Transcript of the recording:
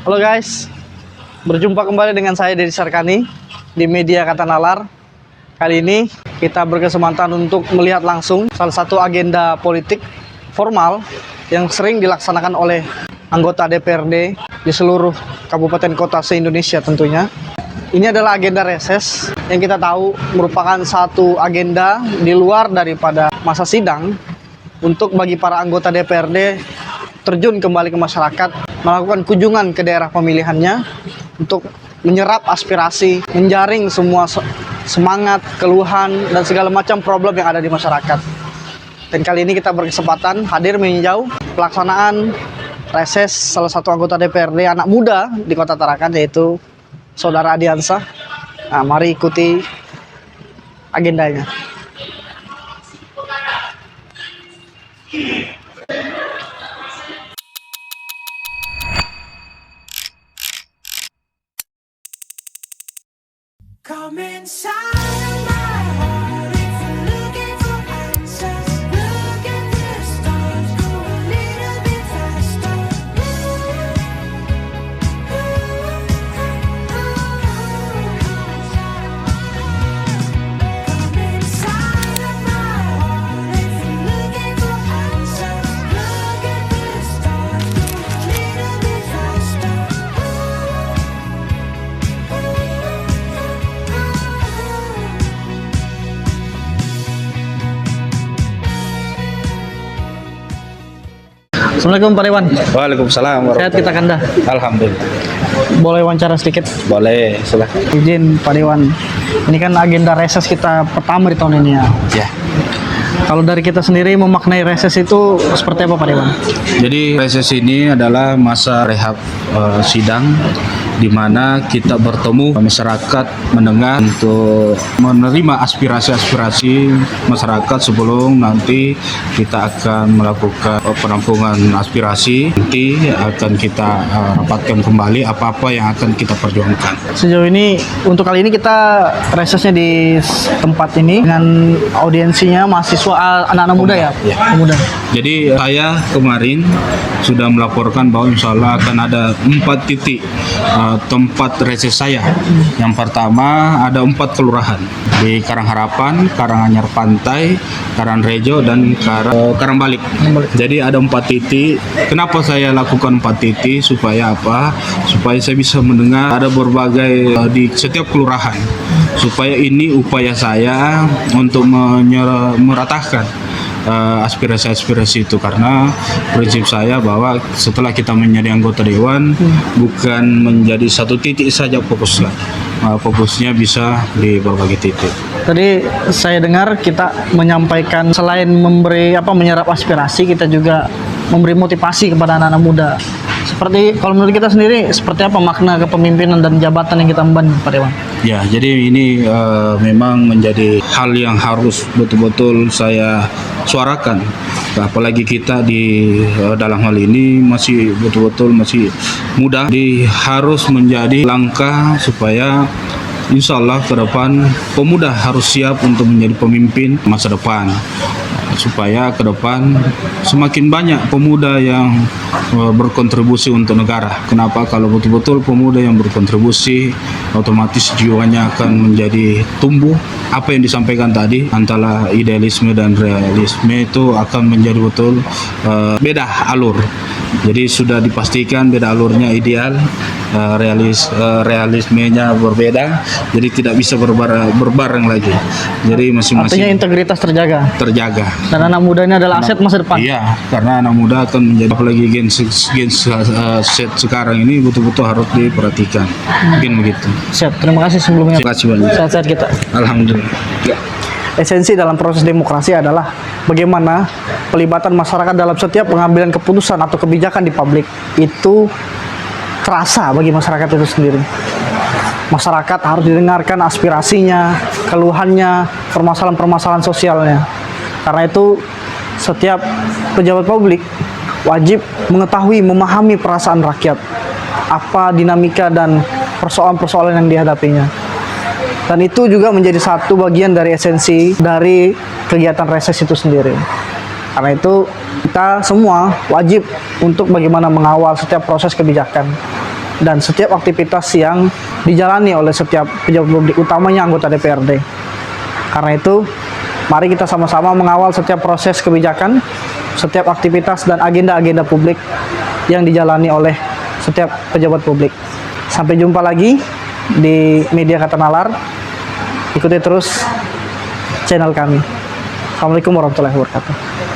Halo guys, berjumpa kembali dengan saya Deddy Sarkani di Media Kata Nalar. Kali ini kita berkesempatan untuk melihat langsung salah satu agenda politik formal yang sering dilaksanakan oleh anggota DPRD di seluruh kabupaten kota se-Indonesia tentunya. Ini adalah agenda reses yang kita tahu merupakan satu agenda di luar daripada masa sidang untuk bagi para anggota DPRD terjun kembali ke masyarakat, melakukan kunjungan ke daerah pemilihannya untuk menyerap aspirasi, menjaring semua semangat, keluhan, dan segala macam problem yang ada di masyarakat. Dan kali ini kita berkesempatan hadir meninjau pelaksanaan reses salah satu anggota DPRD anak muda di Kota Tarakan, yaitu Saudara Adiansah. Nah, mari ikuti agendanya. Come inside of my heart if you're looking for answers. Look at the stars, go a little bit faster. Come inside of my heart if you're looking for answers. Look at the stars, go a little bit faster. Assalamualaikum Pak Dewan. Waalaikumsalam Sehat kita Kanda. Alhamdulillah. Boleh wawancara sedikit? Boleh, silahkan. Izin Pak Dewan. Ini kan agenda reses kita pertama di tahun ini ya. Ya. Kalau dari kita sendiri memaknai reses itu seperti apa Pak Dewan? Jadi reses ini adalah masa rehab sidang di mana kita bertemu masyarakat mendengar untuk menerima aspirasi-aspirasi masyarakat sebelum nanti kita akan melakukan penampungan aspirasi. Nanti akan kita rapatkan kembali apa-apa yang akan kita perjuangkan. Sejauh ini untuk kali ini kita resesnya di tempat ini dengan audiensinya mahasiswa anak-anak muda ya? Ya. Muda. Jadi saya kemarin sudah melaporkan bahwa insya Allah akan ada 4 titik tempat reses saya. Yang pertama ada 4 kelurahan di Karangharapan, Karanganyar Pantai, Karangrejo, dan Karangbalik. Jadi ada 4 titik. Kenapa saya lakukan 4 titik? Supaya apa? Supaya saya bisa mendengar ada berbagai di setiap kelurahan. Supaya ini upaya saya untuk meratahkan aspirasi-aspirasi itu, karena prinsip saya bahwa setelah kita menjadi anggota dewan bukan menjadi satu titik saja fokusnya, fokusnya bisa di berbagai titik. Tadi saya dengar kita menyampaikan selain menyerap aspirasi, kita juga memberi motivasi kepada anak-anak muda. Seperti kalau menurut kita sendiri seperti apa makna kepemimpinan dan jabatan yang kita emban Pak Dewan? Ya, jadi ini memang menjadi hal yang harus betul-betul saya suarakan. Apalagi kita di dalam hal ini masih betul-betul masih muda, jadi harus menjadi langkah supaya insya Allah ke depan pemuda harus siap untuk menjadi pemimpin masa depan, supaya ke depan semakin banyak pemuda yang berkontribusi untuk negara. Kenapa? Kalau betul-betul pemuda yang berkontribusi, otomatis jiwanya akan menjadi tumbuh. Apa yang disampaikan tadi antara idealisme dan realisme itu akan menjadi betul beda alur. Jadi sudah dipastikan beda alurnya, ideal, realismenya berbeda. Jadi tidak bisa berbareng lagi. Jadi masing-masing. Artinya integritas terjaga. Dan anak muda ini adalah aset masa depan. Iya, karena anak muda akan menjadi, apalagi gen set sekarang ini betul-betul harus diperhatikan. Mungkin begitu. Siap, terima kasih sebelumnya. Terima kasih banyak. Sehat-sehat kita. Alhamdulillah. Ya. Esensi dalam proses demokrasi adalah bagaimana pelibatan masyarakat dalam setiap pengambilan keputusan atau kebijakan di publik itu terasa bagi masyarakat itu sendiri. Masyarakat harus didengarkan aspirasinya, keluhannya, permasalahan-permasalahan sosialnya. Karena itu setiap pejabat publik wajib mengetahui, memahami perasaan rakyat, apa dinamika dan persoalan-persoalan yang dihadapinya. Dan itu juga menjadi satu bagian dari esensi dari kegiatan reses itu sendiri. Karena itu kita semua wajib untuk bagaimana mengawal setiap proses kebijakan. dan setiap aktivitas yang dijalani oleh setiap pejabat publik, utamanya anggota DPRD. Karena itu, mari kita sama-sama mengawal setiap proses kebijakan, setiap aktivitas dan agenda-agenda publik yang dijalani oleh setiap pejabat publik. Sampai jumpa lagi di media Kata Nalar. Ikuti terus channel kami. Assalamualaikum warahmatullahi wabarakatuh.